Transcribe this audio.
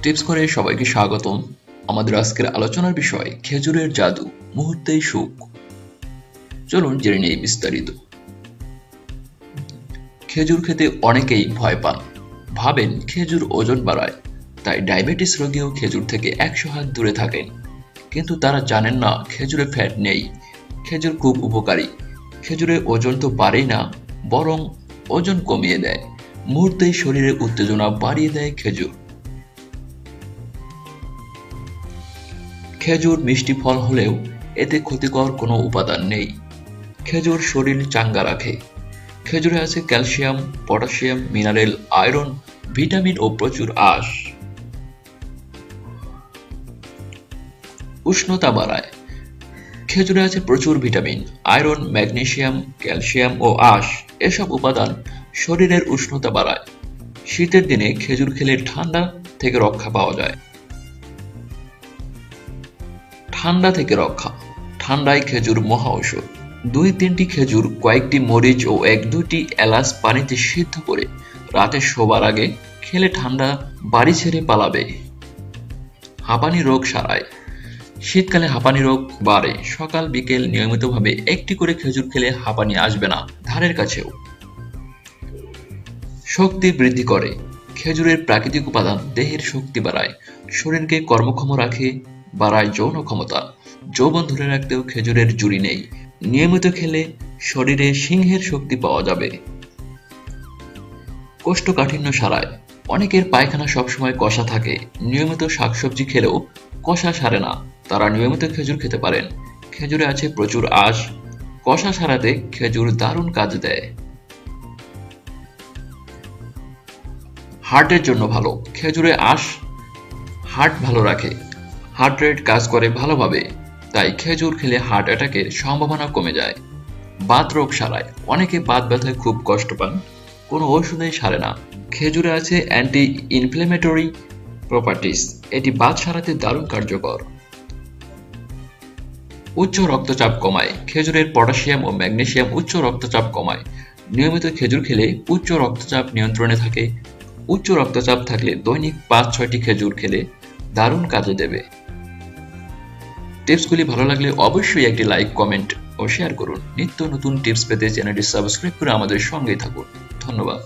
Tips করে সবাইকে স্বাগতম। আমাদের আজকের আলোচনার বিষয় খেজুরের জাদু, মুহূর্তেই সুখ। চলুন জেনে নেই বিস্তারিত। খেজুর খেতে অনেকেই ভয় পান, ভাবেন খেজুর ওজন বাড়ায়, তাই ডায়াবেটিস রোগীও খেজুর থেকে 100 হাত দূরে থাকেন। কিন্তু তারা জানেন না খেজুরে ফ্যাট নেই। খেজুর খুব উপকারী। খেজুরে ওজন তো বাড়েই না, বরং ওজন কমিয়ে দেয়। মুহূর্তেই শরীরে উত্তেজনা বাড়িয়ে দেয় খেজুর। খেজুর মিষ্টি ফল হলেও এতে ক্ষতিকর কোনো উপাদান নেই। খেজুর শরীর চাঙ্গা রাখে। খেজুরে আছে calcium, potassium, mineral, iron, vitamin ও প্রচুর আঁশ। উষ্ণতা বাড়ায়। খেজুরে আছে প্রচুর ভিটামিন, আয়রন, ম্যাগনেসিয়াম, ক্যালসিয়াম ও আঁশ। এসব উপাদান শরীরের উষ্ণতা বাড়ায়। শীতের দিনে খেজুর খেলে ঠান্ডা থেকে রক্ষা পাওয়া যায়। ঠান্ডা থেকে রক্ষা। ঠান্ডায় খেজুর মহা ঔষধ। 2-3টি খেজুর, কয়েকটি মরিচ ও 1-2টি এলাচ পানিতে সিদ্ধ করে রাতে শোবার আগে খেলে ঠান্ডা বাড়ি ছেড়ে পালাবে। হাঁপানি রোগ সারায়। শীতকালে হাঁপানি রোগ বাড়ে। সকাল বিকেল নিয়মিতভাবে একটি করে খেজুর খেলে হাঁপানি আসবে না ধারের কাছেও। শক্তি বৃদ্ধি করে। খেজুরের প্রাকৃতিক উপাদান দেহের শক্তি বাড়ায়, শরীরকে কর্মক্ষম রাখে, বাড়ায় যৌন ক্ষমতা। যৌবন ধরে রাখতেও খেজুরের জুড়ি নেই। নিয়মিত খেলে শরীরে সিংহের শক্তি পাওয়া যাবে। কোষ্ঠকাঠিন্য সারায়। অনেকের পায়খানা সবসময় কষা থাকে। নিয়মিত শাকসবজি খেলেও কষা সারে না। তারা নিয়মিত খেজুর খেতে পারেন। খেজুরে আছে প্রচুর আঁশ। কষা সারাতে খেজুর দারুণ কাজ দেয়। হার্টের জন্য ভালো। খেজুরে আঁশ হার্ট ভালো রাখে। হার্ট রেট কাজ করে ভালোভাবে, তাই খেজুর খেলে হার্ট অ্যাটাকের সম্ভাবনা কমে যায়। বাত রোগ সারায়। অনেকে বাত ব্যথায় খুব কষ্ট পান, কোনো ওষুধেই সারে না। খেজুরে আছে অ্যান্টি ইনফ্লেমেটরি প্রপার্টিস। এটি বাত সারাতে দারুণ কার্যকর। উচ্চ রক্তচাপ কমায়। খেজুরের পটাশিয়াম ও ম্যাগনেসিয়াম উচ্চ রক্তচাপ কমায়। নিয়মিত খেজুর খেলে উচ্চ রক্তচাপ নিয়ন্ত্রণে থাকে। উচ্চ রক্তচাপ থাকলে দৈনিক 5-6টি খেজুর খেলে দারুণ কাজে দেবে। টিপসগুলি ভালো লাগলে অবশ্যই একটি লাইক, কমেন্ট ও শেয়ার করুন। নিত্য নতুন টিপস পেতে চ্যানেলটি সাবস্ক্রাইব করে আমাদের সঙ্গেই থাকুন। ধন্যবাদ।